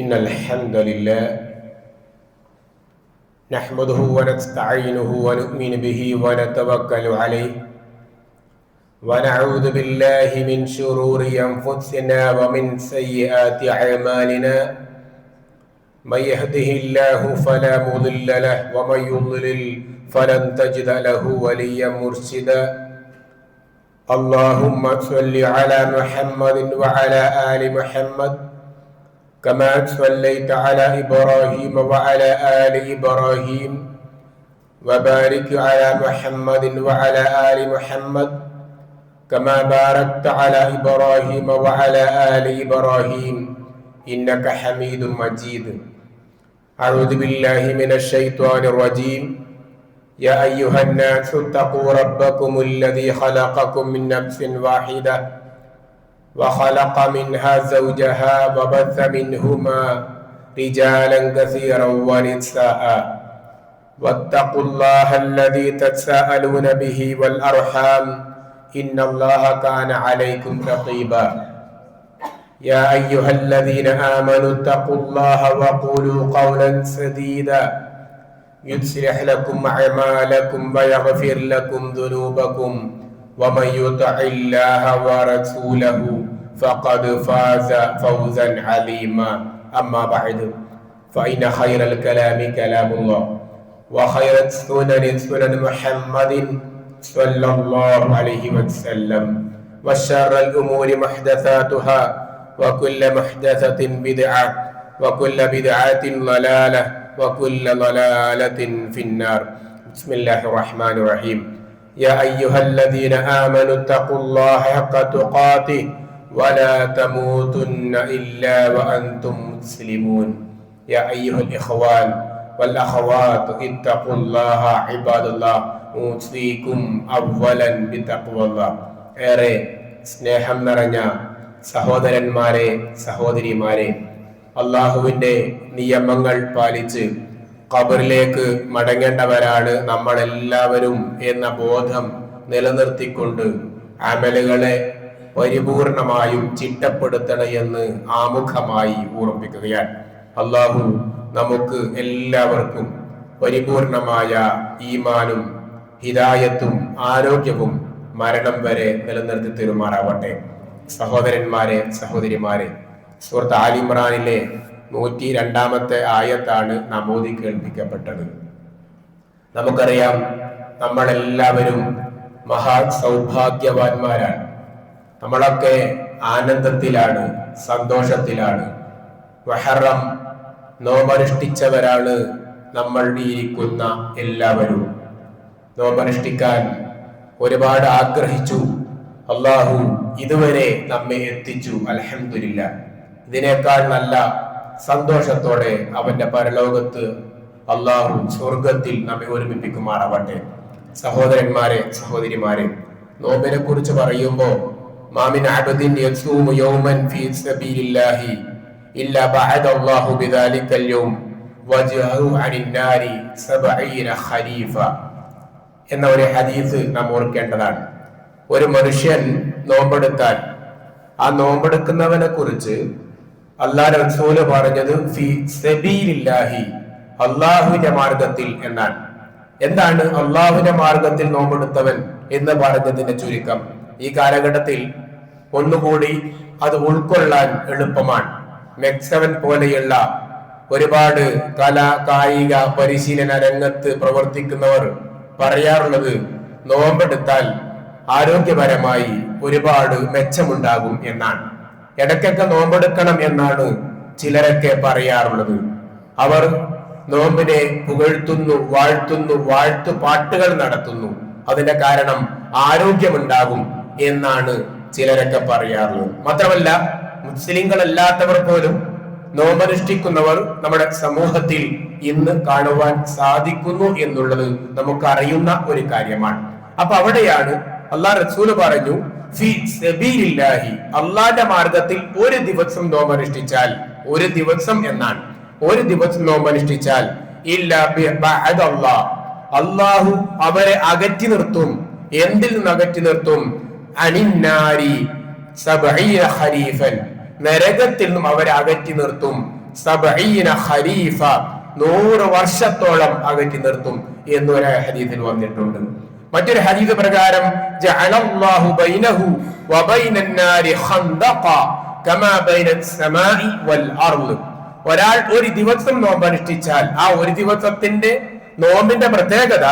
إن الحمد لله نحمده ونستعينه ونؤمن به ونتوكل عليه ونعوذ بالله من شرور أنفسنا ومن سيئات أعمالنا من يهده الله فلا مضل له ومن يضلل فلن تجد له وليا مرشدا اللهم صل على محمد وعلى آل محمد كما صليت على إبراهيم وعلى آل إبراهيم وبارك على محمد وعلى آل محمد كما باركت على إبراهيم وعلى آل إبراهيم إنك حميد مجيد. أعوذ بالله من الشيطان الرجيم. يا أيها الناس اتقوا ربكم الذي خلقكم من نفس واحدة وخلق منها زوجها وبث منهما رجالا كثيرا ونساء واتقوا الله الذي تساءلون به والأرحام إن الله كان عليكم رقيبا. يا أيها الذين آمنوا اتقوا الله وقولوا قولا سديدا يصلح لكم أعمالكم ويغفر لكم ذنوبكم ومن يطع الله ورسوله فقد فاز فوزا عظيما. أما بعد فإن خير الكلام كلام الله وخير السنن سنن محمد صلى الله عليه وسلم وشر الأمور محدثاتها وكل محدثة بدعة وكل بدعة ضلالة وكل ضلالة في النار. بسم الله الرحمن الرحيم. يا أيها الذين آمنوا اتقوا الله حق تقاته ولا تموتن إلا وأنتم مسلمون. يا أيها الإخوان والأخوات اتقوا الله عباد الله أوصيكم أولا بتقوى الله. ഏറെ സ്നേഹം നിറഞ്ഞ സഹോദരന്മാരെ സഹോദരിമാരെ, അള്ളാഹുവിന്റെ നിയമങ്ങൾ പാലിച്ച് ഖബറിലേക്ക് മടങ്ങേണ്ടവരാണ് നമ്മളെല്ലാവരും എന്ന ബോധം നിലനിർത്തിക്കൊണ്ട് അമലുകളെ പരിപൂർണമായും ചിട്ടപ്പെടുത്തണമെന്ന് ആമുഖമായി ഓർമ്മിപ്പിക്കുകയാണ്. അള്ളാഹു നമുക്ക് എല്ലാവർക്കും പരിപൂർണമായ ഈമാനും ഹിദായത്തും ആരോഗ്യവും മരണം വരെ നിലനിർത്തി തരുമാറാവട്ടെ. സഹോദരന്മാരെ സഹോദരിമാരെ, സൂറത്ത് ആലി ഇമ്രാനിലെ 102-ാമത്തെ ആയത്താണ് നമ്മോദി കേൾപ്പിക്കപ്പെട്ടത്. നമുക്കറിയാം, നമ്മളെല്ലാവരും മഹാ സൗഭാഗ്യവാന്മാരാണ്. നമ്മളൊക്കെ ആനന്ദത്തിലാണ്, സന്തോഷത്തിലാണ്. മുഹറം നോമ്പനുഷ്ഠിച്ചവരാണ് നമ്മൾ ഇരിക്കുന്ന എല്ലാവരും. നോമ്പനുഷ്ഠിക്കാൻ ഒരുപാട് ആഗ്രഹിച്ചു. അള്ളാഹു ഇതുവരെ നമ്മെ എത്തിച്ചു. അൽഹംദുലില്ലാ. ഇതിനേക്കാൾ നല്ല സന്തോഷത്തോടെ അവന്റെ പരലോകത്ത് അള്ളാഹു സ്വർഗത്തിൽ നമ്മെ ഒരുമിപ്പിക്കുമാറാവട്ടെ. സഹോദരന്മാരെ സഹോദരിമാരെ, നോമ്പിനെ കുറിച്ച് പറയുമ്പോൾ മാമിൻ അബ്ദിൻ യസൂമു യൗമൻ ഫീ സബീലില്ലാഹി ഇല്ലാ ബഅദല്ലാഹു ബിദാലിക്കൽ യൗം വജഹു അനിൻ നാരി 70 ഖരീഫ എന്ന ഒരു ഹദീസ് നാം ഓർക്കേണ്ടതാണ്. ഒരു മനുഷ്യൻ നോമ്പെടുത്താൽ ആ നോമ്പെടുക്കുന്നവനെ കുറിച്ച് അല്ലാഹുവിന്റെ റസൂല് പറഞ്ഞത് ഫീ സബീലില്ലാഹി, അള്ളാഹുവിന്റെ മാർഗത്തിൽ എന്നാണ്. എന്താണ് അള്ളാഹുവിന്റെ മാർഗത്തിൽ നോമ്പെടുത്തവൻ എന്ന് പറഞ്ഞതിന്റെ ചുരുക്കം? ഈ കാലഘട്ടത്തിൽ ഒന്നുകൂടി അത് ഉൾക്കൊള്ളാൻ എളുപ്പമാണ്. മെക്സവൻ പോലെയുള്ള ഒരുപാട് കായിക പരിശീലന രംഗത്ത് പ്രവർത്തിക്കുന്നവർ പറയാറുള്ളത് നോമ്പെടുത്താൽ ആരോഗ്യപരമായി ഒരുപാട് മെച്ചമുണ്ടാകും എന്നാണ്. ഇടയ്ക്കൊക്കെ നോമ്പെടുക്കണം എന്നാണ് ചിലരൊക്കെ പറയാറുള്ളത്. അവർ നോമ്പിനെ പുകഴ്ത്തുന്നു, വാഴ്ത്തുന്നു, വാഴ്ത്തു പാട്ടുകൾ നടത്തുന്നു. അതിന്റെ കാരണം ആരോഗ്യമുണ്ടാകും എന്നാണ് ചിലരൊക്കെ പറയാറുള്ളത്. മാത്രമല്ല, മുസ്ലിങ്ങളല്ലാത്തവർ പോലും നോമ്പനുഷ്ഠിക്കുന്നവർ നമ്മുടെ സമൂഹത്തിൽ ഇന്ന് കാണുവാൻ സാധിക്കുന്നു എന്നുള്ളത് നമുക്കറിയുന്ന ഒരു കാര്യമാണ്. അപ്പൊ അവിടെയാണ് അല്ലാഹു റസൂല് പറഞ്ഞു ഫീ സബീലില്ലാഹി, അള്ളാന്റെ മാർഗത്തിൽ ഒരു ദിവസം നോമ്പനുഷ്ഠിച്ചാൽ, ഒരു ദിവസം എന്നാണ്, ഒരു ദിവസം നോമ്പനുഷ്ഠിച്ചാൽ ഇല്ലാ ബഅദല്ലാഹ്, അള്ളാഹു അവരെ അകറ്റി നിർത്തും. എന്തിൽ നിന്ന് അകറ്റി നിർത്തും? അനിന്നാരി 70 ഖരീഫൻ, നരകത്തിൽ നിന്നും അവരെ അകറ്റി നിർത്തും 70 ഖരീഫ, 100 വർഷത്തോളം അകറ്റി നിർത്തും എന്നൊരു ഹദീസിൽ വന്നിട്ടുണ്ട്. മറ്റൊരു ഹദീസ് പ്രകാരം ജഅലല്ലാഹു ബൈനഹു വബൈനൻ നാരി ഖന്ദഖ കമാ ബൈനസ് സമാഇ വൽ അർള്. ഒരാൾ ഒരു ദിവസം നോമ്പ് അനുഷ്ഠിച്ചാൽ ആ ഒരു ദിവസത്തിന്റെ നോമ്പിന്റെ പ്രത്യേകത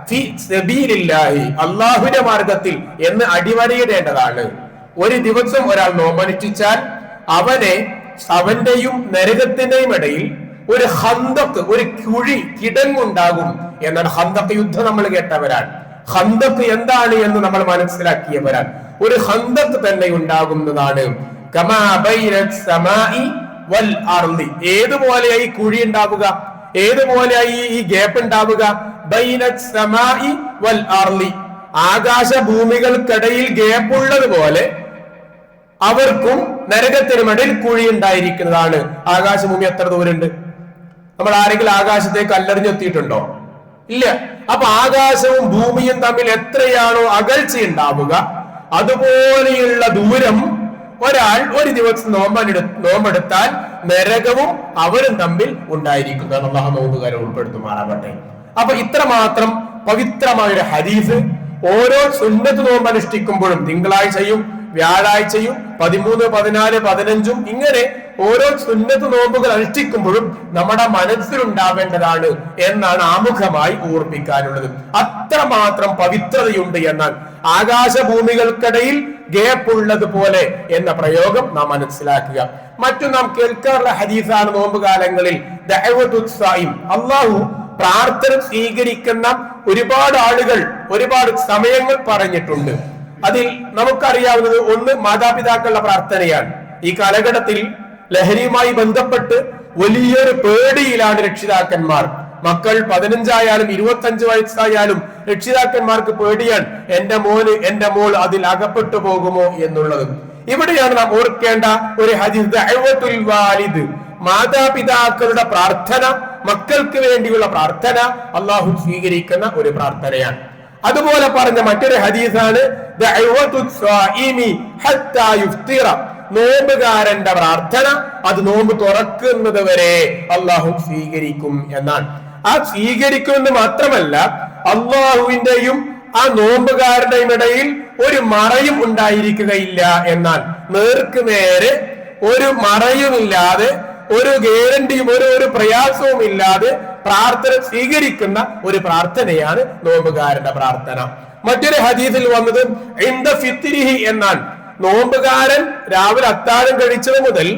ഫി സബീലില്ലാഹി, അല്ലാഹുവിന്റെ മാർഗത്തിൽ എന്ന് അടിവരയിടേണ്ടതാണ്. ഒരു ദിവസം ഒരാൾ നോമ്പ് അനുഷ്ഠിച്ചാൽ അവന്റെയും നരകത്തിന്റെയും ഇടയിൽ ഒരു ഖന്ദഖ്, ഒരു കുഴി, കിടങ്ങുണ്ടാകും എന്നാണ്. ഖന്ദഖ് യുദ്ധം നമ്മൾ കേട്ടവരാണ്. ഖന്ദഖ് എന്താണ് എന്ന് നമ്മൾ മനസ്സിലാക്കിയവരാണ്. ഒരു ഖന്ദഖ് തന്നെ ഉണ്ടാകുന്നതാണ്. കമാ ബൈനസ് സമാഇ വൽ അർളി, ഏതുപോലെയായി കുഴി ഉണ്ടാവുക, ഏതുപോലെയായി ഈ ഗ്യാപ്പ് ഉണ്ടാവുക? ബൈനസ് സമാഇ വൽ അർളി, ആകാശ ഭൂമികൾക്കിടയിൽ ഗ്യാപ്പ് ഉള്ളതുപോലെ അവർക്കും നരകത്തിനുമിടയിൽ കുഴി ഉണ്ടായിരിക്കുന്നതാണ്. ആകാശഭൂമി എത്ര ദൂരമുണ്ട്? നമ്മൾ ആരെങ്കിലും ആകാശത്തേക്ക് കല്ലെറിഞ്ഞെത്തിയിട്ടുണ്ടോ? ഇല്ല. അപ്പൊ ആകാശവും ഭൂമിയും തമ്മിൽ എത്രയാണോ അകൽച്ച ഉണ്ടാവുക, അതുപോലെയുള്ള ദൂരം ഒരാൾ ഒരു ദിവസം നോമ്പെടുത്താൽ നരകവും അവരും തമ്മിൽ ഉണ്ടായിരിക്കുന്നതാണ്. അല്ലാഹു നോമ്പുകാരെ ഉൾപ്പെടുത്തുമാറാകട്ടെ. അപ്പൊ ഇത്രമാത്രം പവിത്രമായ ഒരു ഹദീസ് ഓരോ സുന്നത്ത് നോമ്പ് അനുഷ്ഠിക്കുമ്പോഴും, തിങ്കളാഴ്ചയും വ്യാഴാഴ്ചയും 13, 14, 15 ഇങ്ങനെ ഓരോ സുന്നത്ത് നോമ്പുകൾ അനുഷ്ഠിക്കുമ്പോഴും നമ്മുടെ മനസ്സിലുണ്ടാവേണ്ടതാണ് എന്നാണ് ആമുഖമായി ഓർമ്മിക്കാനുള്ളത്. അത്രമാത്രം പവിത്രതയുണ്ട് എന്നാൽ ആകാശഭൂമികൾക്കിടയിൽ ഗ്യാപ്പ് ഉള്ളതുപോലെ എന്ന പ്രയോഗം നാം മനസ്സിലാക്കുക. മറ്റു നാം കേൾക്കാറുള്ള ഹദീസാണ് നോമ്പ് കാലങ്ങളിൽ ദഅവത്തുസ് സായിം, അല്ലാഹു പ്രാർത്ഥന സ്വീകരിക്കുന്ന ഒരുപാട് ആളുകൾ ഒരുപാട് സമയങ്ങൾ പറഞ്ഞിട്ടുണ്ട്. അതിൽ നമുക്കറിയാവുന്നത് ഒന്ന് മാതാപിതാക്കളുടെ പ്രാർത്ഥനയാണ്. ഈ കാലഘട്ടത്തിൽ ലഹരിയുമായി ബന്ധപ്പെട്ട് വലിയൊരു പേടിയിലാണ് രക്ഷിതാക്കന്മാർ. മക്കൾ 15 ആയാലും 25 വയസ്സായാലും രക്ഷിതാക്കന്മാർക്ക് പേടിയാണ്, എന്റെ മോൾ അതിൽ അകപ്പെട്ടു പോകുമോ എന്നുള്ളത്. ഇവിടെയാണ് നാം ഓർക്കേണ്ട ഒരു ഹദീസ്, ദഅവത്തുൽ വാലിദ്, മാതാപിതാക്കളുടെ പ്രാർത്ഥന, മക്കൾക്ക് വേണ്ടിയുള്ള പ്രാർത്ഥന അല്ലാഹു സ്വീകരിക്കുന്ന ഒരു പ്രാർത്ഥനയാണ്. അതുപോലെ പറഞ്ഞ മറ്റൊരു ഹദീസാണ് ദഅവത്തുസ് സായിമി ഹത്താ യുഫ്തിറ, നോമ്പുകാരന്റെ പ്രാർത്ഥന അത് നോമ്പ് തുറക്കുന്നത് വരെ അല്ലാഹു സ്വീകരിക്കും എന്നാണ്. ആ സ്വീകരിക്കുമെന്ന് മാത്രമല്ല, അല്ലാഹുവിന്റെയും ആ നോമ്പുകാരുടെയും ഇടയിൽ ഒരു മറയും ഉണ്ടായിരിക്കുകയില്ല എന്നാൽ. നേർക്ക് നേരെ ഒരു മറയുമില്ലാതെ, ഒരു ഗ്യാരണ്ടിയും ഒരു പ്രയാസവും ഇല്ലാതെ പ്രാർത്ഥന സ്വീകരിക്കുന്ന ഒരു പ്രാർത്ഥനയാണ് നോമ്പുകാരന്റെ പ്രാർത്ഥന. മറ്റൊരു ഹദീസിൽ വന്നത് ഇൻദ ഫിത്രിഹി എന്നാണ്. നോമ്പുകാരൻ രാവിലെ അത്താഴം കഴിച്ചത് മുതൽ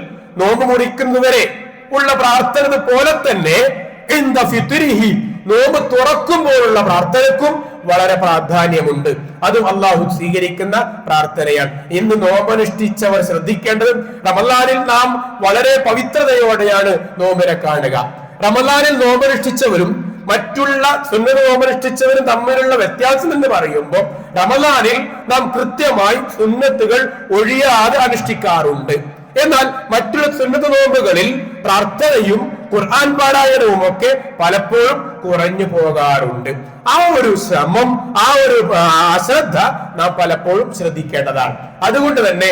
നോമ്പ് മുറിക്കുന്നതുവരെ ഉള്ള പ്രാർത്ഥന പോലെ തന്നെ ഇൻദ ഫിത്രിഹി, നോമ്പ് തുറക്കുമ്പോഴുള്ള പ്രാർത്ഥനക്കും വളരെ പ്രാധാന്യമുണ്ട്. അതും അല്ലാഹു സ്വീകരിക്കുന്ന പ്രാർത്ഥനയാണ്. ഇന്ന് നോമ്പനുഷ്ഠിച്ചവർ ശ്രദ്ധിക്കേണ്ടത്, റമളാനിൽ നാം വളരെ പവിത്രതയോടെയാണ് നോമ്പിനെ കാണുക. റമളാനിൽ നോമ്പനുഷ്ഠിച്ചവരും മറ്റുള്ള സുന്നത്ത് നോമ്പനുഷ്ഠിച്ചവരും തമ്മിലുള്ള വ്യത്യാസം എന്ന് പറയുമ്പോൾ, റമളാനിൽ നാം കൃത്യമായി സുന്നത്തുകൾ ഒഴിയാതെ അനുഷ്ഠിക്കാറുണ്ട്. എന്നാൽ മറ്റുള്ള സുന്നത്ത് നോമ്പുകളിൽ പ്രാർത്ഥനയും ഖുർആൻ പാരായണവും ഒക്കെ പലപ്പോഴും കുറഞ്ഞു പോകാറുണ്ട്. ആ ഒരു ശ്രമം, ആ ഒരു അശ്രദ്ധ നാം പലപ്പോഴും ശ്രദ്ധിക്കേണ്ടതാണ്. അതുകൊണ്ട് തന്നെ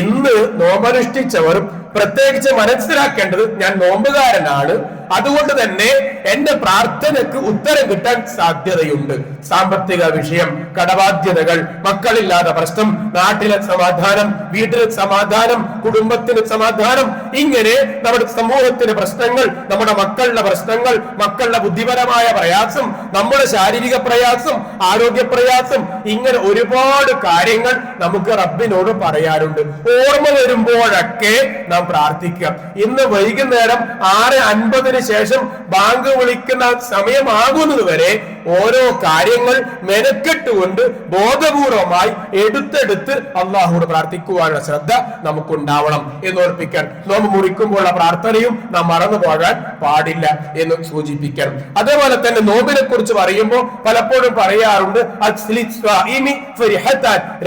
ഇന്ന് നോമ്പനുഷ്ഠിച്ചവർ പ്രത്യേകിച്ച് മനസ്സിലാക്കേണ്ടത്, ഞാൻ നോമ്പുകാരനാണ്, അതുകൊണ്ട് തന്നെ എന്റെ പ്രാർത്ഥനക്ക് ഉത്തരം കിട്ടാൻ സാധ്യതയുണ്ട്. സാമ്പത്തിക വിഷയം, കടബാധ്യതകൾ, മക്കളില്ലാത്ത പ്രശ്നം, നാട്ടിലെ സമാധാനം, വീട്ടിലെ സമാധാനം, കുടുംബത്തിന് സമാധാനം, ഇങ്ങനെ നമ്മുടെ സമൂഹത്തിന് പ്രശ്നങ്ങൾ, നമ്മുടെ മക്കളുടെ പ്രശ്നങ്ങൾ, മക്കളുടെ ബുദ്ധിപരമായ പ്രയാസം, നമ്മുടെ ശാരീരിക പ്രയാസം, ആരോഗ്യ പ്രയാസം, ഇങ്ങനെ ഒരുപാട് കാര്യങ്ങൾ നമുക്ക് റബ്ബിനോട് പറയാറുണ്ട്. ഓർമ്മ വരുമ്പോഴൊക്കെ നാം പ്രാർത്ഥിക്കുക. ഇന്ന് വൈകുന്നേരം 6:50 ശേഷം ബാങ്ക് വിളിക്കുന്ന സമയമാകുന്നത് വരെ ഓരോ കാര്യങ്ങൾ മെനക്കെട്ടുകൊണ്ട് ബോധപൂർവമായി എടുത്തെടുത്ത് അള്ളാഹുവോട് പ്രാർത്ഥിക്കുവാനുള്ള ശ്രദ്ധ നമുക്കുണ്ടാവണം എന്ന് ഓർപ്പിക്കാൻ, നോമ്പ് മുറിക്കുമ്പോഴുള്ള പ്രാർത്ഥനയും നാം മറന്നു പോകാൻ പാടില്ല എന്ന് സൂചിപ്പിക്കണം. അതേപോലെ തന്നെ നോമ്പിനെ കുറിച്ച് പറയുമ്പോൾ പലപ്പോഴും പറയാറുണ്ട്,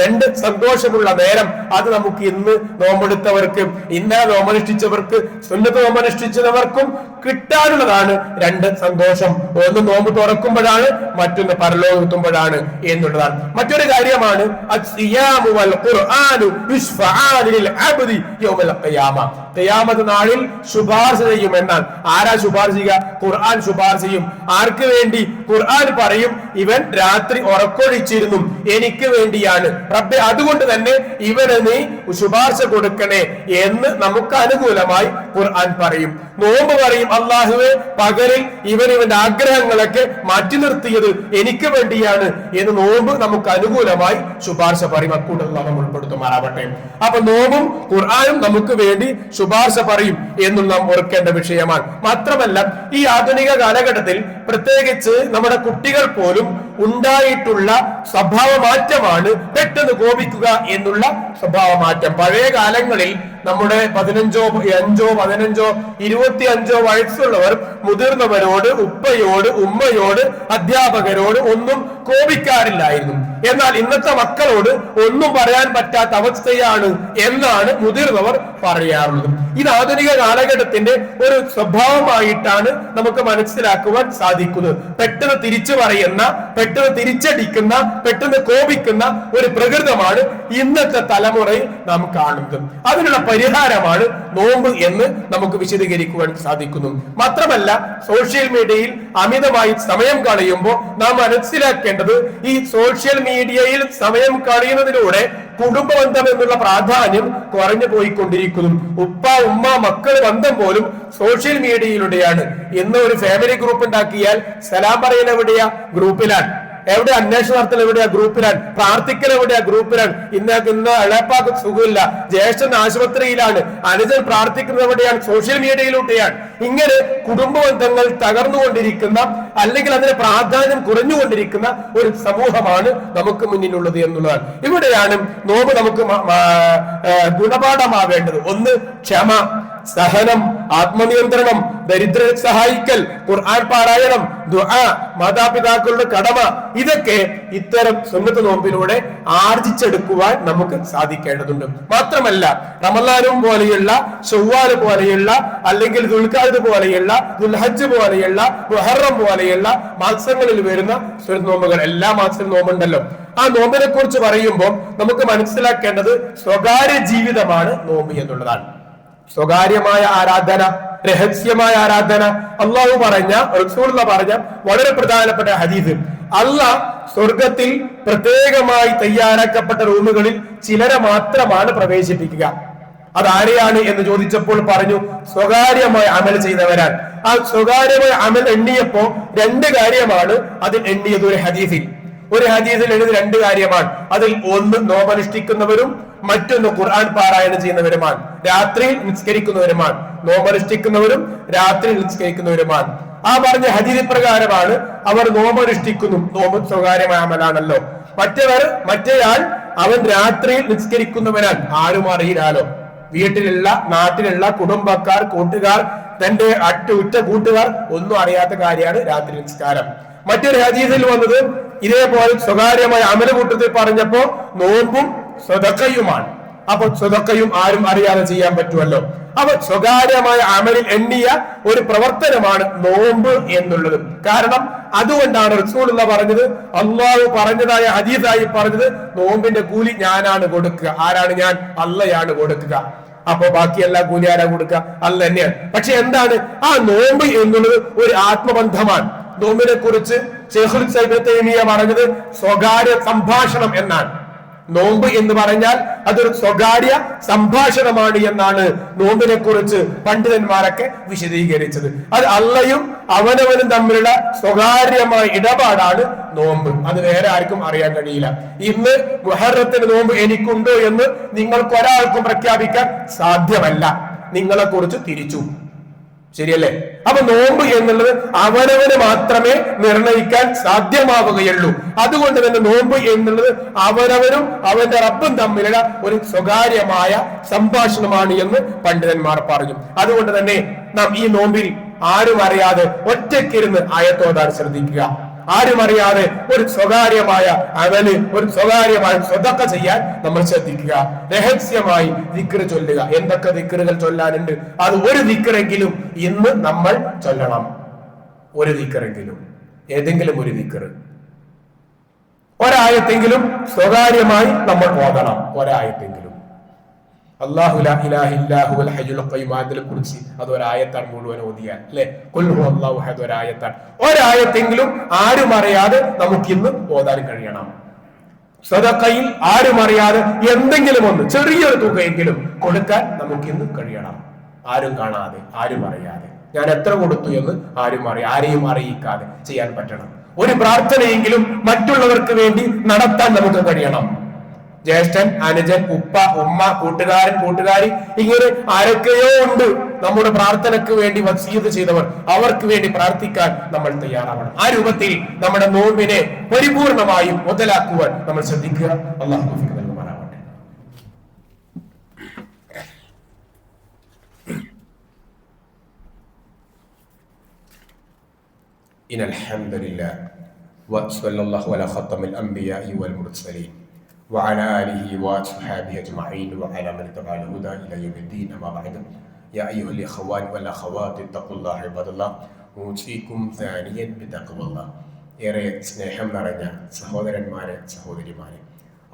രണ്ട് സന്തോഷമുള്ള നേരം. അത് നമുക്ക് ഇന്ന് നോമ്പെടുത്തവർക്ക്, ഇന്നലെ നോമ്പനുഷ്ഠിച്ചവർക്ക്, സുന്നത്ത് നോമ്പനുഷ്ഠിച്ചവർക്കും കിട്ടാനുള്ളതാണ് രണ്ട് സന്തോഷം. ഒന്ന് നോമ്പ് തുറക്കുമ്പോഴാണ്, മറ്റൊന്ന് പരലോകത്തുമ്പോഴാണ് എന്നുള്ളതാണ്. മറ്റൊരു കാര്യമാണ് ഖിയാമത്ത് നാളിൽ ശുപാർശ ചെയ്യും എന്നാണ്. ആരാ ശുപാർശ ചെയ്യുക? ഖുർആൻ ശുപാർശ ചെയ്യും. ആർക്ക് വേണ്ടി? ഖുർആൻ പറയും, ഇവൻ രാത്രി ഉറക്കൊഴിച്ചിരുന്നു, എനിക്ക് വേണ്ടിയാണ് റബ്ബേ, അതുകൊണ്ട് തന്നെ ഇവന് നീ ശുപാർശ കൊടുക്കണേ എന്ന് നമുക്ക് അനുകൂലമായി ഖുർആൻ പറയും. നോമ്പ് പറയും, അള്ളാഹുവേ, പകലിൽ ഇവന്റെ ആഗ്രഹങ്ങളൊക്കെ മാറ്റി നിർത്തിയത് എനിക്ക് വേണ്ടിയാണ് എന്ന് നോമ്പ് നമുക്ക് അനുകൂലമായി ശുപാർശ പറയും. അക്കൂട്ടത്തിൽ നമ്മൾ ഉൾപ്പെടുത്തുമാറാവട്ടെ. അപ്പൊ നോമ്പും ഖുർആനും നമുക്ക് വേണ്ടി ശുപാർശ പറയും എന്നുള്ള നാം ഓർക്കേണ്ട വിഷയമാണ്. മാത്രമല്ല, ഈ ആധുനിക കാലഘട്ടത്തിൽ പ്രത്യേകിച്ച് നമ്മുടെ കുട്ടികൾ പോലും ഉണ്ടായിട്ടുള്ള സ്വഭാവ മാറ്റമാണ് പെട്ടെന്ന് കോപിക്കുക എന്നുള്ള സ്വഭാവ മാറ്റം. പഴയ കാലങ്ങളിൽ നമ്മുടെ 15, 15, 25 വയസ്സുള്ളവർ മുതിർന്നവരോട്, ഉപ്പയോട്, ഉമ്മയോട്, അധ്യാപകരോട് ഒന്നും കോപിക്കാറില്ലായിരുന്നു. എന്നാൽ ഇന്നത്തെ മക്കളോട് ഒന്നും പറയാൻ പറ്റാത്ത അവസ്ഥയാണ് എന്നാണ് മുതിർന്നവർ പറയാറുള്ളത്. ഇത് ആധുനിക കാലഘട്ടത്തിന്റെ ഒരു സ്വഭാവമായിട്ടാണ് നമുക്ക് മനസ്സിലാക്കുവാൻ സാധിക്കുന്നത്. പെട്ടെന്ന് തിരിച്ചു പറയുന്ന, പെട്ടെന്ന് തിരിച്ചടിക്കുന്ന, പെട്ടെന്ന് കോപിക്കുന്ന ഒരു പ്രകൃതമാണ് ഇന്നത്തെ തലമുറയിൽ നാം കാണുന്നത്. അതിനുള്ള പരിഹാരമാണ് നോമ്പ് എന്ന് നമുക്ക് വിശദീകരിക്കുവാൻ സാധിക്കുന്നു. മാത്രമല്ല, സോഷ്യൽ മീഡിയയിൽ അമിതമായി സമയം കളയുമ്പോൾ നാം മനസ്സിലാക്കേണ്ടത്, ഈ സോഷ്യൽ മീഡിയയിൽ സമയം കളയുന്നതിലൂടെ കുടുംബ ബന്ധം എന്നുള്ള പ്രാധാന്യം കുറഞ്ഞു പോയിക്കൊണ്ടിരിക്കുന്നു. ഉപ്പ, ഉമ്മ, മക്കൾ ബന്ധം പോലും സോഷ്യൽ മീഡിയയിലൂടെയാണ്. ഇന്ന് ഒരു ഫാമിലി ഗ്രൂപ്പ് ഉണ്ടാക്കിയാൽ സലാം പറയുന്ന എവിടെയാ? ഗ്രൂപ്പിലാണ്. എവിടെ അന്വേഷണം നടത്തൽ? എവിടെയാ? ഗ്രൂപ്പിലാണ്. പ്രാർത്ഥിക്കൽ എവിടെയാ? ഗ്രൂപ്പിലാണ്. ഇന്ന് ഇളയപ്പാക്ക് സുഖമില്ല, ജ്യേഷ്ഠൻ ആശുപത്രിയിലാണ്, അനുജൻ പ്രാർത്ഥിക്കുന്നത് എവിടെയാണ്? സോഷ്യൽ മീഡിയയിലൂടെയാണ്. ഇങ്ങനെ കുടുംബ ബന്ധങ്ങൾ തകർന്നുകൊണ്ടിരിക്കുന്ന, അല്ലെങ്കിൽ അതിന് പ്രാധാന്യം കുറഞ്ഞുകൊണ്ടിരിക്കുന്ന ഒരു സമൂഹമാണ് നമുക്ക് മുന്നിലുള്ളത് എന്നുള്ളതാണ്. ഇവിടെയാണ് നോമ്പ് നമുക്ക് ഗുണപാഠമാവേണ്ടത്. ഒന്ന്, ക്ഷമ, സഹനം, ആത്മനിയന്ത്രണം, ദരിദ്രരെ സഹായിക്കൽ, ഖുർആൻ പാരായണം, ദുആ, മാതാപിതാക്കളുടെ കടമ, ഇതൊക്കെ ഇത്തരം സുന്നത്ത് നോമ്പിലൂടെ ആർജിച്ചെടുക്കുവാൻ നമുക്ക് സാധിക്കേണ്ടതുണ്ട്. മാത്രമല്ല, റമളാനും പോലെയുള്ള, ശവ്വാൽ പോലെയുള്ള, അല്ലെങ്കിൽ ദുൽഖഅദ് പോലെയുള്ള, ദുൽഹജ്ജ് പോലെയുള്ള, മുഹറം പോലെയുള്ള മാസങ്ങളിൽ വരുന്ന സുന്നത്ത് നോമ്പുകൾ, എല്ലാ മാസത്തിലും നോമ്പുണ്ടല്ലോ. ആ നോമ്പിനെ കുറിച്ച് പറയുമ്പോൾ നമുക്ക് മനസ്സിലാക്കേണ്ടത് സ്വകാര്യ ജീവിതമാണ് നോമ്പ് എന്നുള്ളതാണ്. സ്വകാര്യമായ ആരാധന, രഹസ്യമായ ആരാധന. അള്ളാഹു പറഞ്ഞ, റസൂലുള്ളാഹി പറഞ്ഞ വളരെ പ്രധാനപ്പെട്ട ഹദീസ്, അള്ളാഹ് സ്വർഗത്തിൽ പ്രത്യേകമായി തയ്യാറാക്കപ്പെട്ട റൂമുകളിൽ ചിലരെ മാത്രമാണ് പ്രവേശിപ്പിക്കുക. അതാരെയാണ് എന്ന് ചോദിച്ചപ്പോൾ പറഞ്ഞു, സ്വകാര്യമായ അമൽ ചെയ്തവരാണ്. ആ സ്വകാര്യമായ അമൽ എണ്ണിയപ്പോ 2 കാര്യമാണ് അതിൽ എണ്ണിയത്. ഒരു ഹദീസിൽ എഴുതി 2 കാര്യമാണ്. അതിൽ ഒന്ന് നോമ്പനുഷ്ഠിക്കുന്നവരും മറ്റൊന്ന് ഖുർആൻ പാരായണം ചെയ്യുന്നവരുമാണ്, രാത്രിയിൽ നിസ്കരിക്കുന്നവരുമാണ്. നോമ്പനുഷ്ഠിക്കുന്നവരും രാത്രിയിൽ നിസ്കരിക്കുന്നവരുമാണ്. ആ പറഞ്ഞ ഹദീസ് പ്രകാരമാണ് അവർ നോമ്പനുഷ്ഠിക്കുന്നു. നോമ്പ് സ്വകാര്യമായ അമലാണല്ലോ. മറ്റേയാൾ അവൻ രാത്രിയിൽ നിസ്കരിക്കുന്നവനാണ്. ആരും അറിയില്ലാലോ. വീട്ടിലുള്ള, നാട്ടിലുള്ള കുടുംബക്കാർ, കൂട്ടുകാർ, തന്റെ ഉറ്റ കൂട്ടുകാർ ഒന്നും അറിയാത്ത കാര്യമാണ് രാത്രി നിസ്കാരം. മറ്റൊരു ഹദീസിൽ വന്നത് ഇതേപോലെ സ്വകാര്യമായ അമല കൂട്ടത്തിൽ പറഞ്ഞപ്പോ നോമ്പും സ്വതക്കയുമാണ്. അപ്പൊ സ്വതക്കയും ആരും അറിയാതെ ചെയ്യാൻ പറ്റുമല്ലോ. അപ്പൊ സ്വകാര്യമായ അമലിൽ എണ്ണിയ ഒരു പ്രവർത്തനമാണ് നോമ്പ് എന്നുള്ളത്. കാരണം അതുകൊണ്ടാണ് റസൂലുള്ളാഹി പറഞ്ഞത്, അള്ളാഹു പറഞ്ഞതായ ഹദീസായി പറഞ്ഞത്, നോമ്പിന്റെ കൂലി ഞാനാണ് കൊടുക്കുക. ആരാണ് ഞാൻ? അള്ളയാണ് കൊടുക്കുക. അപ്പൊ ബാക്കി എല്ലാ കൂലി ആരാ കൊടുക്കുക? അള്ള തന്നെയാണ്. പക്ഷെ എന്താണ് ആ നോമ്പ് എന്നുള്ളത്? ഒരു ആത്മബന്ധമാണ്. നോമ്പിനെ കുറിച്ച് ശൈഖുൽ ഇസ്ലാം ഇബ്നു തൈമിയ്യ പറഞ്ഞത് സ്വകാര്യ സംഭാഷണം എന്നാണ്. നോമ്പ് എന്ന് പറഞ്ഞാൽ അതൊരു സ്വകാര്യ സംഭാഷണമാണ് എന്നാണ് നോമ്പിനെ കുറിച്ച് പണ്ഡിതന്മാരൊക്കെ വിശദീകരിച്ചത്. അത് അള്ളയും അവനവനും തമ്മിലുള്ള സ്വകാര്യമായ ഇടപാടാണ് നോമ്പ്. അത് വേറെ ആർക്കും അറിയാൻ കഴിയില്ല. ഇന്ന് മുഹറത്തിന് നോമ്പ് എനിക്കുണ്ടോ എന്ന് നിങ്ങൾക്ക് ഒരാൾക്കും പ്രഖ്യാപിക്കാൻ സാധ്യമല്ല. നിങ്ങളെ കുറിച്ച് തിരിച്ചു. ശരിയല്ലേ? അപ്പൊ നോമ്പ് എന്നുള്ളത് അവനവന് മാത്രമേ നിർണയിക്കാൻ സാധ്യമാവുകയുള്ളൂ. അതുകൊണ്ട് തന്നെ നോമ്പ് എന്നുള്ളത് അവനവനും അവന്റെ റബ്ബും തമ്മിലുള്ള ഒരു സ്വകാര്യമായ സംഭാഷണമാണ് എന്ന് പണ്ഡിതന്മാർ പറഞ്ഞു. അതുകൊണ്ട് തന്നെ നാം ഈ നോമ്പിൽ ആരും അറിയാതെ ഒറ്റയ്ക്കിരുന്ന് ആയത്തോതാൻ ശ്രദ്ധിക്കുക. ആരും അറിയാതെ ഒരു സ്വകാര്യമായ അമല്, ഒരു സ്വകാര്യമായ സ്വതക്ക ചെയ്യാൻ നമ്മൾ ശ്രദ്ധിക്കുക. രഹസ്യമായി ദിക്ർ ചൊല്ലുക. എന്തൊക്കെ ദിക്റുകൾ ചൊല്ലാനുണ്ട്, അത് ഒരു ദിക്റെങ്കിലും ഇന്ന് നമ്മൾ ചൊല്ലണം. ഒരു ദിക്റെങ്കിലും, ഏതെങ്കിലും ഒരു ദിക്ർ, ഒരായത്തെങ്കിലും സ്വകാര്യമായി നമ്മൾ ഓതണം. ഒരായത്തെങ്കിലും. അല്ലാഹു ലാ ഇലാഹ ഇല്ലാ ഹുവൽ ഹയ്യുൽ ഖയ്യൂം അതിനെ കുറിച്ച് അത് ഒരായത്താണ് മുഴുവൻ ഓതിയാൽ അല്ലെ. ഖുൽ ഹുവല്ലാഹു അഹദ് ഒരായത്താണ്. ഒരായത്തെങ്കിലും ആരും അറിയാതെ നമുക്കിന്ന് ഓതാൻ കഴിയണം. സദഖയിൽ ആരും അറിയാതെ എന്തെങ്കിലും ഒന്ന് ചെറിയൊരു തുകയെങ്കിലും കൊടുക്കാൻ നമുക്കിന്ന് കഴിയണം. ആരും കാണാതെ, ആരും അറിയാതെ ഞാൻ എത്ര കൊടുത്തു എന്ന് ആരെയും അറിയിക്കാതെ ചെയ്യാൻ പറ്റണം. ഒരു പ്രാർത്ഥനയെങ്കിലും മറ്റുള്ളവർക്ക് വേണ്ടി നടത്താൻ നമുക്ക് കഴിയണം. ജ്യേഷ്ഠൻ, അനുജൻ, ഉപ്പ, ഉമ്മ, കൂട്ടുകാരൻ, കൂട്ടുകാരി, ഇങ്ങനെ ആരൊക്കെയോ ഉണ്ട് നമ്മുടെ പ്രാർത്ഥനയ്ക്ക് വേണ്ടി വസീയത്ത് ചെയ്തവർ. അവർക്ക് വേണ്ടി പ്രാർത്ഥിക്കാൻ നമ്മൾ തയ്യാറാവണം. ആ രൂപത്തിൽ നമ്മുടെ നോമ്പിനെ പരിപൂർണമായും മുതലാക്കുവാൻ നമ്മൾ ശ്രദ്ധിക്കുക. അല്ലാഹു തൗഫീഖ് നൽകുമാറാവട്ടെ. ഇന്നൽ ഹംദുലില്ലാഹ് വസല്ലല്ലാഹു അലാ ഖത്തമിൽ അംബിയാഇ വൽ മുർസലീൻ وعلى آله وصحبه أجمعين وعلى من تبع الهدى إلى يوم الدين. أما بعد يا أيها الإخوان والأخوات اتقوا الله عباد الله أوصيكم ثانيا بتقوى الله. ഏറെ സ്നേഹം നിറഞ്ഞ സഹോദരന്മാരെ, സഹോദരിമാരെ,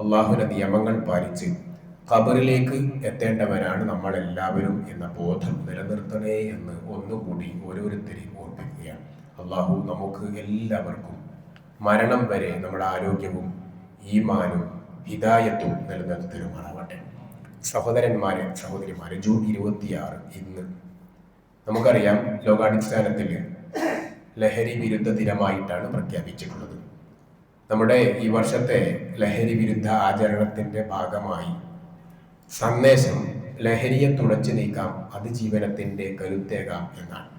അള്ളാഹുവിന്റെ നിയമങ്ങൾ പാലിച്ച് ഖബറിലേക്ക് എത്തേണ്ടവരാണ് നമ്മളെല്ലാവരും എന്ന ബോധം നിലനിർത്തണേ എന്ന് ഒന്നുകൂടി ഓരോരുത്തരെയും ഓർപ്പിക്കുകയാണ്. അള്ളാഹു നമുക്ക് എല്ലാവർക്കും മരണം വരെ നമ്മുടെ ആരോഗ്യവും ഈമാനും ഹിദായത്തും നിലനിർത്തി തരുമാറാവട്ടെ. സഹോദരന്മാരെ, സഹോദരിമാരെ, ജൂൺ 26 ഇന്ന് നമുക്കറിയാം ലോകാടിസ്ഥാനത്തിൽ ലഹരി വിരുദ്ധ ദിനമായിട്ടാണ് പ്രഖ്യാപിച്ചിട്ടുള്ളത്. നമ്മുടെ ഈ വർഷത്തെ ലഹരി വിരുദ്ധ ആചരണത്തിന്റെ ഭാഗമായി സന്ദേശം ലഹരിയെ തുടച്ചു നീക്കാം, അതിജീവനത്തിന്റെ കരുത്തേകാം എന്നാണ്.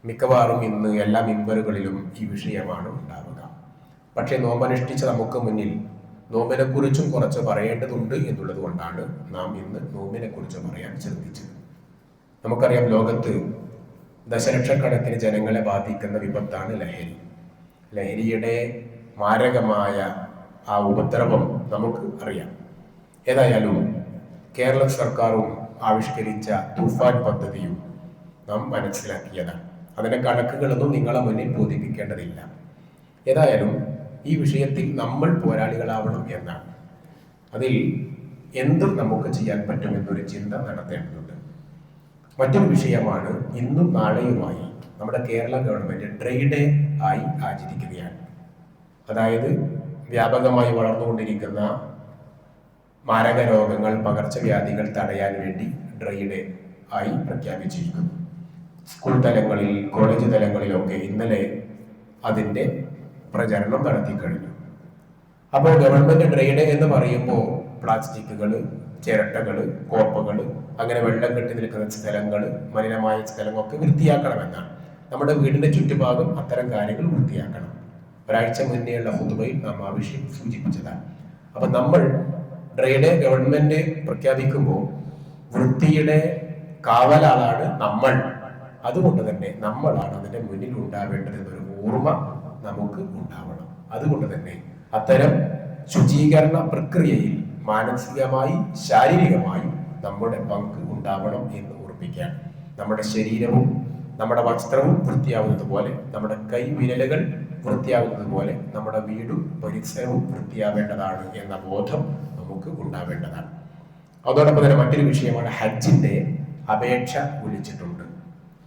മിക്കവാറും ഇന്ന് എല്ലാ മിമ്പറുകളിലും ഈ വിഷയമാണ് ഉണ്ടാവുക. പക്ഷെ നോമ്പനുഷ്ഠിച്ച നമുക്ക് മുന്നിൽ നോമ്പിനെ കുറിച്ചും കുറച്ച് പറയേണ്ടതുണ്ട് എന്നുള്ളത് കൊണ്ടാണ് നാം ഇന്ന് നോമ്പിനെ കുറിച്ച് പറയാൻ ശ്രദ്ധിച്ചത്. നമുക്കറിയാം, ലോകത്ത് ദശലക്ഷക്കണക്കിന് ജനങ്ങളെ ബാധിക്കുന്ന വിപത്താണ് ലഹരി. ലഹരിയുടെ മാരകമായ ആ ഉപദ്രവം നമുക്ക് അറിയാം. ഏതായാലും കേരള സർക്കാരും ആവിഷ്കരിച്ച തൂഫാൻ പദ്ധതിയും നാം മനസ്സിലാക്കിയതാണ്. അതിന്റെ കണക്കുകളൊന്നും നിങ്ങളെ മുന്നിൽ ബോധിപ്പിക്കേണ്ടതില്ല. ഏതായാലും ഈ വിഷയത്തിൽ നമ്മൾ പോരാളികളാവണം എന്നാണ്. അതിൽ എന്തും നമുക്ക് ചെയ്യാൻ പറ്റുമെന്നൊരു ചിന്ത നടത്തേണ്ടതുണ്ട്. മറ്റൊരു വിഷയമാണ്, ഇന്നും നാളെയുമായി നമ്മുടെ കേരള ഗവൺമെന്റ് ഡ്രൈ ഡേ ആയി ആചരിക്കുകയാണ്. അതായത് വ്യാപകമായി വളർന്നുകൊണ്ടിരിക്കുന്ന മാരക രോഗങ്ങൾ, പകർച്ചവ്യാധികൾ തടയാൻ വേണ്ടി ഡ്രൈ ഡേ ആയി പ്രഖ്യാപിച്ചിരിക്കുന്നു. സ്കൂൾ തലങ്ങളിൽ, കോളേജ് തലങ്ങളിലൊക്കെ ഇന്നലെ അതിന്റെ പ്രചരണം നടത്തി കഴിഞ്ഞു. അപ്പോൾ ഗവൺമെന്റ് ഡ്രൈ ഡേ എന്ന് പറയുമ്പോൾ പ്ലാസ്റ്റിക്കുകൾ, ചിരട്ടകൾ, കോപ്പകൾ, അങ്ങനെ വെള്ളം കെട്ടി നിൽക്കുന്ന സ്ഥലങ്ങൾ, മലിനമായ സ്ഥലങ്ങളൊക്കെ വൃത്തിയാക്കണമെന്നാണ്. നമ്മുടെ വീടിന്റെ ചുറ്റുഭാഗം അത്തരം കാര്യങ്ങൾ വൃത്തിയാക്കണം. ഒരാഴ്ച മുന്നേയുള്ള ഹുതുബയിൽ നാം ആ വിഷയം സൂചിപ്പിച്ചതാണ്. അപ്പൊ നമ്മൾ ഡ്രൈ ഡേ ഗവൺമെന്റ് പ്രഖ്യാപിക്കുമ്പോൾ വൃത്തിയുടെ കാവലാളാണ് നമ്മൾ. അതുകൊണ്ട് തന്നെ നമ്മളാണ് അതിന്റെ മുന്നിൽ ഉണ്ടാവേണ്ടത് എന്നൊരു ഓർമ്മ നമുക്ക് ഉണ്ടാവണം. അതുകൊണ്ട് തന്നെ അത്തരം ശുചീകരണ പ്രക്രിയയിൽ മാനസികമായി, ശാരീരികമായി നമ്മുടെ പങ്ക് ഉണ്ടാവണം എന്ന് ഓർമ്മിക്കാൻ. നമ്മുടെ ശരീരവും നമ്മുടെ വസ്ത്രവും വൃത്തിയാവുന്നത് പോലെ, നമ്മുടെ കൈവിരലുകൾ വൃത്തിയാവുന്നത് പോലെ നമ്മുടെ വീടും പരിസരവും വൃത്തിയാവേണ്ടതാണ് എന്ന ബോധം നമുക്ക് ഉണ്ടാവേണ്ടതാണ്. അതോടൊപ്പം തന്നെ മറ്റൊരു വിഷയമാണ്, ഹജ്ജിന്റെ അപേക്ഷ വിളിച്ചിട്ടുണ്ട്.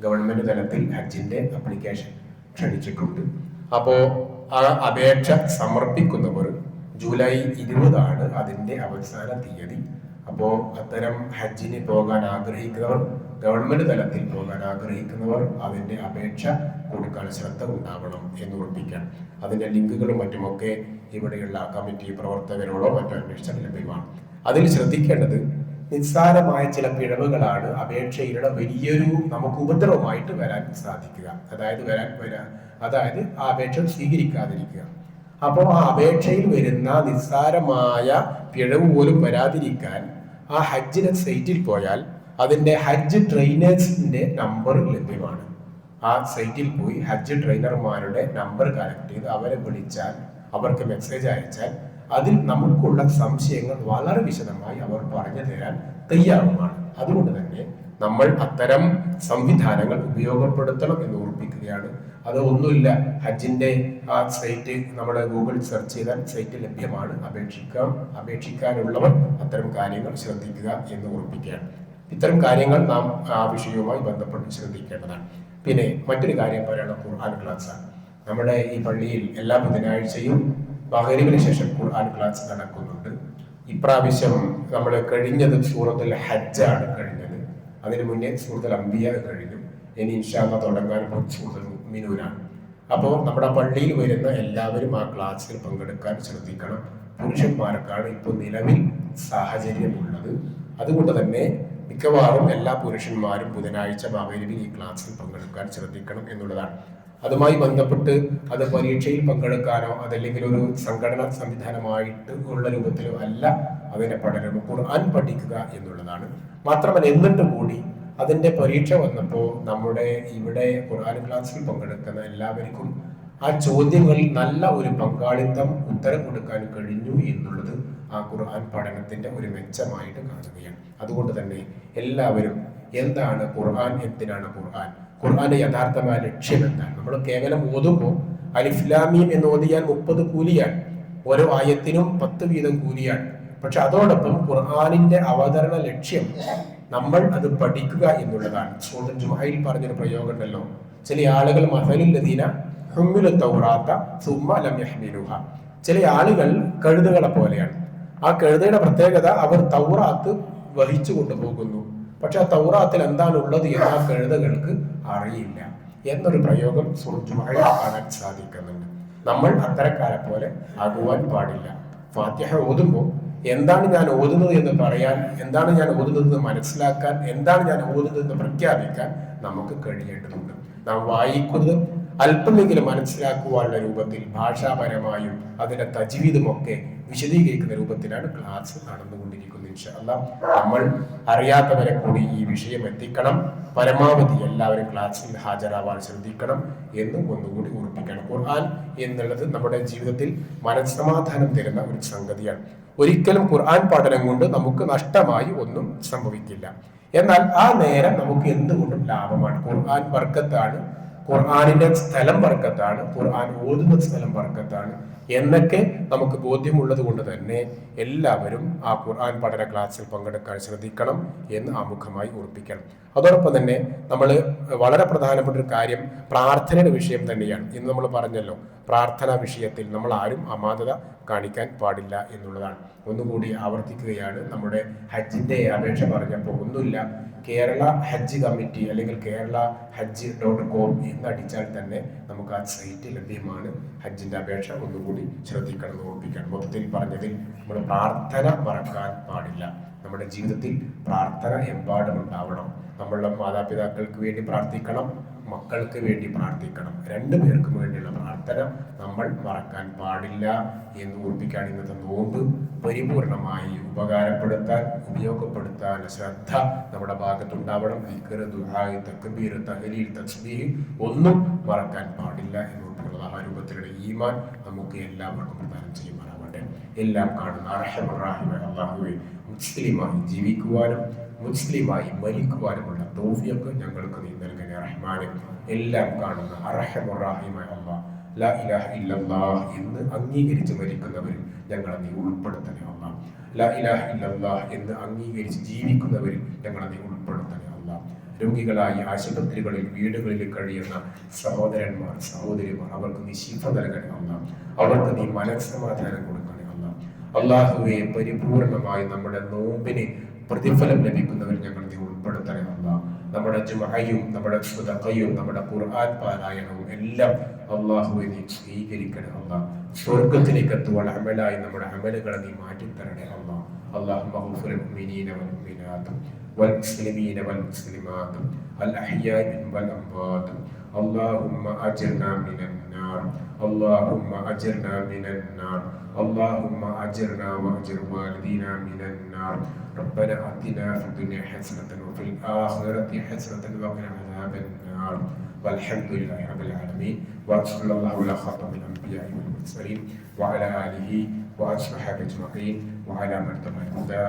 ഗവൺമെന്റ് തലത്തിൽ ഹജ്ജിന്റെ അപ്ലിക്കേഷൻ ക്ഷണിച്ചിട്ടുണ്ട്. അപ്പോൾ ആ അപേക്ഷ സമർപ്പിക്കുന്നവർ ജൂലൈ 20 അതിന്റെ അവസാന തീയതി. അപ്പോൾ അത്തരം ഹജ്ജിന് പോകാൻ ആഗ്രഹിക്കുന്നവർ, ഗവൺമെന്റ് തലത്തിൽ പോകാൻ ആഗ്രഹിക്കുന്നവർ അതിന്റെ അപേക്ഷ കൊടുക്കാൻ ശ്രദ്ധ ഉണ്ടാവണം എന്ന് ഓർപ്പിക്കാൻ. അതിന്റെ ലിങ്കുകളും മറ്റുമൊക്കെ ഇവിടെയുള്ള കമ്മിറ്റി പ്രവർത്തകരോടോ മറ്റോ അന്വേഷിച്ചാൽ ലഭ്യമാണ്. അതിൽ ശ്രദ്ധിക്കേണ്ടത്, നിസ്സാരമായ ചില പിഴവുകളാണ് അപേക്ഷയിലൂടെ വലിയൊരു നമുക്ക് ഉപദ്രവമായിട്ട് വരാൻ സാധിക്കുക. അതായത് ആ അപേക്ഷ സ്വീകരിക്കാതിരിക്കുക. അപ്പോൾ ആ അപേക്ഷയിൽ വരുന്ന നിസ്സാരമായ പിഴവ് പോലും വരാതിരിക്കാൻ ആ ഹജ്ജിന്റെ സൈറ്റിൽ പോയാൽ അതിന്റെ ഹജ്ജ് ട്രെയിനേഴ്സിന്റെ നമ്പർ ലഭ്യമാണ്. ആ സൈറ്റിൽ പോയി ഹജ്ജ് ട്രെയിനർമാരുടെ നമ്പർ കളക്ട് ചെയ്ത് അവരെ വിളിച്ചാൽ, അവർക്ക് മെസ്സേജ് അയച്ചാൽ അതിൽ നമുക്കുള്ള സംശയങ്ങൾ വളരെ വിശദമായി അവർ പറഞ്ഞു തരാൻ തയ്യാറുമാണ്. അതുകൊണ്ട് തന്നെ നമ്മൾ അത്തരം സംവിധാനങ്ങൾ ഉപയോഗപ്പെടുത്തണം എന്ന് ഓർപ്പിക്കുകയാണ്. അത് ഒന്നുമില്ല. ഹജ്ജിന്റെ ആ സൈറ്റ് നമ്മൾ ഗൂഗിൾ സെർച്ച് ചെയ്താൽ സൈറ്റ് ലഭ്യമാണ്. അപേക്ഷിക്കാനുള്ളവർ അത്തരം കാര്യങ്ങൾ ശ്രദ്ധിക്കുക എന്ന് ഓർമ്മിക്കുകയാണ്. ഇത്തരം കാര്യങ്ങൾ നാം ആ വിഷയവുമായി ബന്ധപ്പെട്ട് ശ്രദ്ധിക്കേണ്ടതാണ്. പിന്നെ മറ്റൊരു കാര്യം പറയുന്നത് ഖുർആൻ ക്ലാസ്സാണ്. നമ്മുടെ ഈ പള്ളിയിൽ എല്ലാ ബുധനാഴ്ചയും മഗ്‌രിബിന് ശേഷം ഖുർആൻ ക്ലാസ് നടക്കുന്നുണ്ട്. ഇപ്രാവശ്യം നമ്മൾ കഴിഞ്ഞത് സൂറത്തുൽ ഹജ്ജാണ് കഴിഞ്ഞത്. അതിന് മുന്നേ സൂറത്തുൽ അംബിയ കഴിഞ്ഞു. ഇനി ഇൻഷാ അല്ലാഹ് തുടങ്ങാൻ സൂറത്തുൽ മുഅ്മിനൂനാണ്. അപ്പോൾ നമ്മുടെ പള്ളിയിൽ വരുന്ന എല്ലാവരും ആ ക്ലാസ്സിൽ പങ്കെടുക്കാൻ ശ്രദ്ധിക്കണം. പുരുഷന്മാർക്കാണ് ഇപ്പോൾ നിലവിൽ സാഹചര്യമുള്ളത്. അതുകൊണ്ട് തന്നെ മിക്കവാറും എല്ലാ പുരുഷന്മാരും ബുധനാഴ്ച മഗ്‌രിബിൽ ഈ ക്ലാസ്സിൽ പങ്കെടുക്കാൻ ശ്രദ്ധിക്കണം എന്നുള്ളതാണ്. അതുമായി ബന്ധപ്പെട്ട് അത് പരീക്ഷയിൽ പങ്കെടുക്കാനോ അതല്ലെങ്കിൽ ഒരു സംഘടനാ സംവിധാനമായിട്ട് ഉള്ള രൂപത്തിലോ അല്ല അതിന്റെ പഠനം. ഖുർആൻ പഠിക്കുക എന്നുള്ളതാണ്. മാത്രമല്ല എന്നിട്ട് കൂടി അതിന്റെ പരീക്ഷ വന്നപ്പോൾ നമ്മുടെ ഇവിടെ ഖുർആൻ ക്ലാസ്സിൽ പങ്കെടുക്കുന്ന എല്ലാവർക്കും ആ ചോദ്യങ്ങളിൽ നല്ല ഒരു പങ്കാളിത്തം ഉത്തരം കൊടുക്കാൻ കഴിഞ്ഞു എന്നുള്ളത് ആ ഖുർആൻ പഠനത്തിന്റെ ഒരു മെച്ചമായിട്ട് കാണുകയാണ്. അതുകൊണ്ട് തന്നെ എല്ലാവരും എന്താണ് ഖുർആൻ, എന്തിനാണ് ഖുർആൻ, ഖുർആന്റെ യഥാർത്ഥമായ ലക്ഷ്യം എന്താണ്? നമ്മൾ കേവലം ഓതുമ്പോൾ അലിഫ് ലാം മീം എന്ന് ഓതിയാൽ 30 കൂലിയാണ്, ഓരോ ആയത്തിനും 10 വീതം കൂലിയാണ്. പക്ഷെ അതോടൊപ്പം ഖുർആനിന്റെ അവതരണ ലക്ഷ്യം നമ്മൾ അത് പഠിക്കുക എന്നുള്ളതാണ്. സൂറത്തുൽ ജുമുഅയിൽ പറഞ്ഞൊരു പ്രയോഗം ഉണ്ടല്ലോ, ചില ആളുകൾ മസലുല്ലദീന ഹുമ്മിലു തൗറാത്ത സുമ്മ ലം യഹ്മിലുഹാ, ചില ആളുകൾ കഴുതകളെ പോലെയാണ്. ആ കഴുതയുടെ പ്രത്യേകത അവർ തൗറാത്ത് വഹിച്ചു കൊണ്ടുപോകുന്നു, പക്ഷെ ആ തൗറാത്തിൽ എന്താണ് ഉള്ളത് എന്ന് ആ കഴുതകൾക്ക് അറിയില്ല എന്നൊരു പ്രയോഗം സൂറത്തുൽ ജുമുഅയിൽ കാണാൻ സാധിക്കുന്നുണ്ട്. നമ്മൾ അത്തരക്കാരെ പോലെ ആകുവാൻ പാടില്ല. ഫാത്തിഹ ഓതുമ്പോൾ എന്താണ് ഞാൻ ഓതുന്നത് എന്ന് പറയാൻ, എന്താണ് ഞാൻ ഓതുന്നത് എന്ന് മനസ്സിലാക്കാൻ, എന്താണ് ഞാൻ ഓതുന്നത് എന്ന് പ്രഖ്യാപിക്കാൻ നമുക്ക് കഴിയേണ്ടതുണ്ട്. നാം വായിക്കുന്നത് അല്പമെങ്കിലും മനസ്സിലാക്കുവാനുള്ള രൂപത്തിൽ ഭാഷാപരമായും അതിന്റെ തജ്വീദുമൊക്കെ വിശദീകരിക്കുന്ന രൂപത്തിലാണ് ക്ലാസ് നടന്നുകൊണ്ടിരിക്കുന്നത്. ഇൻഷാ അല്ലാഹ് നമ്മൾ അറിയാത്തവരെ കൂടി ഈ വിഷയം എത്തിക്കണം. പരമാവധി എല്ലാവരും ക്ലാസ്സിൽ ഹാജരാവാൻ ശ്രദ്ധിക്കണം എന്ന് ഒന്നുകൂടി ഓർമ്മിക്കണം. ഖുർആൻ എന്നുള്ളത് നമ്മുടെ ജീവിതത്തിൽ മനസ്സമാധാനം തരുന്ന ഒരു സംഗതിയാണ്. ഒരിക്കലും ഖുർആൻ പഠനം കൊണ്ട് നമുക്ക് നഷ്ടമായി ഒന്നും സംഭവിക്കില്ല. എന്നാൽ ആ നേരം നമുക്ക് എന്തുകൊണ്ടും ലാഭമാണ്. ഖുർആൻ ബർക്കത്താണ്, ഖുർആനിന്റെ സ്ഥലം ബർക്കത്താണ്, ഖുർആൻ ഓതുന്ന സ്ഥലം ബർക്കത്താണ് എന്നൊക്കെ നമുക്ക് ബോധ്യമുള്ളത് കൊണ്ട് തന്നെ എല്ലാവരും ആ ഖുർആൻ പഠന ക്ലാസ്സിൽ പങ്കെടുക്കാൻ ശ്രദ്ധിക്കണം എന്ന് ആമുഖമായി ഓർപ്പിക്കണം. അതോടൊപ്പം തന്നെ നമ്മൾ വളരെ പ്രധാനപ്പെട്ട ഒരു കാര്യം പ്രാർത്ഥനയുടെ വിഷയം തന്നെയാണ്. ഇന്ന് നമ്മൾ പറഞ്ഞല്ലോ, പ്രാർത്ഥനാ വിഷയത്തിൽ നമ്മൾ ആരും അമാന്തത കാണിക്കാൻ പാടില്ല എന്നുള്ളതാണ്. ഒന്നുകൂടി ആവർത്തിക്കുകയാണ്. നമ്മുടെ ഹജ്ജിന്റെ അപേക്ഷ പറഞ്ഞപ്പോൾ ഒന്നുമില്ല, കേരള ഹജ്ജ് കമ്മിറ്റി അല്ലെങ്കിൽ കേരള hajj.com എന്ന് അടിച്ചാൽ തന്നെ നമുക്ക് ആ സൈറ്റ് ലഭ്യമാണ്. ഹജ്ജിന്റെ അപേക്ഷ ഒന്നുകൂടി ശ്രദ്ധിക്കണം, ഓർപ്പിക്കണം. മൊത്തത്തിൽ പറഞ്ഞതിൽ നമ്മൾ പ്രാർത്ഥന മറക്കാൻ പാടില്ല. നമ്മുടെ ജീവിതത്തിൽ പ്രാർത്ഥന എമ്പാടും ഉണ്ടാവണം. നമ്മളുടെ മാതാപിതാക്കൾക്ക് വേണ്ടി പ്രാർത്ഥിക്കണം, മക്കൾക്ക് വേണ്ടി പ്രാർത്ഥിക്കണം. രണ്ടു പേർക്കും വേണ്ടിയുള്ള പ്രാർത്ഥന നമ്മൾ മറക്കാൻ പാടില്ല എന്ന് ഓർപ്പിക്കാൻ ഇന്നത്തെ നോമ്പ് പരിപൂർണമായി ഉപയോഗപ്പെടുത്താൻ ശ്രദ്ധ നമ്മുടെ ഭാഗത്തുണ്ടാവണം. ദിക്ർ, ദുആ, തക്ബീർ, തഹ്ലീൽ, തസ്ബീഹ് ഒന്നും മറക്കാൻ പാടില്ല എന്ന് ഓർപ്പിക്കുന്നത്. ആ രൂപത്തിലുള്ള ഈമാൻ നമുക്ക് എല്ലാവർക്കും പ്രദാനം ചെയ്യുമാറാവട്ടെ. എല്ലാം കാണുന്ന അർഹമർ റഹീമായ അല്ലാഹുവേ, മുസ്ലിമായി ജീവിക്കുവാനും മുസ്ലിമായി മരിക്കുവാനുമുള്ള തൗഫീഖ് ഞങ്ങൾക്ക് നീ നൽകണേ റഹ്മാനെ. എല്ലാം കാണുന്ന അർഹമർ റഹീമായ അല്ലാഹ്, ലാ ഇലാഹ ഇല്ലല്ലാഹ് എന്ന് അംഗീകരിച്ച് മരിക്കുന്നവരിൽ ഞങ്ങളെ നീ ഉൾപ്പെടുത്തണേ അല്ലാഹ്. ലാ ഇലാഹ ഇല്ലല്ലാഹ് എന്ന് അംഗീകരിച്ച് ജീവിക്കുന്നവരിൽ ഞങ്ങളെ നീ ഉൾപ്പെടുത്തണേ അല്ലാഹ്. രോഗികളായി ആശുപത്രികളിൽ വീടുകളിൽ കഴിയുന്ന സഹോദരന്മാർ സഹോദരിമാർ അവർക്ക് നീ ശിഫ നൽകണേ അല്ലാഹ്. അവർക്ക് നീ മനസ്സമാധാനം കൊടുക്കണേ അല്ലാഹ്. അല്ലാഹുവേ, പരിപൂർണമായി നമ്മുടെ നോമ്പിന് പ്രതിഫലം ലഭിക്കുന്നവർ ഞങ്ങൾ നീ ഉൾപ്പെടുത്തണേ അല്ലാഹ്. നമ്മുടെ ജുമഅയും നമ്മുടെ സദഖയും നമ്മുടെ ഖുർആൻ പാരായണവും എല്ലാം അല്ലാഹുവേ നീ സ്വീകരിക്കണേ അല്ലാഹ്. സ്വർഗ്ഗത്തിലേക്ക് എത്തുവാൻ അമലായി നമ്മുടെ അമലുകളെ നീ മാറ്റിത്തരണേ അല്ലാഹ്. اللهم اغفر للمؤمنين والمؤمنات والمسلمين والمسلمات الأحياء منهم والأموات. اللهم أجرنا من النار، اللهم أجرنا من النار، اللهم أجرنا وأجر والدينا من النار. ربنا آتنا في الدنيا حسنة وفي الآخرة حسنة وقنا عذاب النار. والحمد لله رب العالمين. وصلى الله على خاتم الأنبياء والمرسلين وعلى آله وأصحابه أجمعين وعلى من تبعهم إلى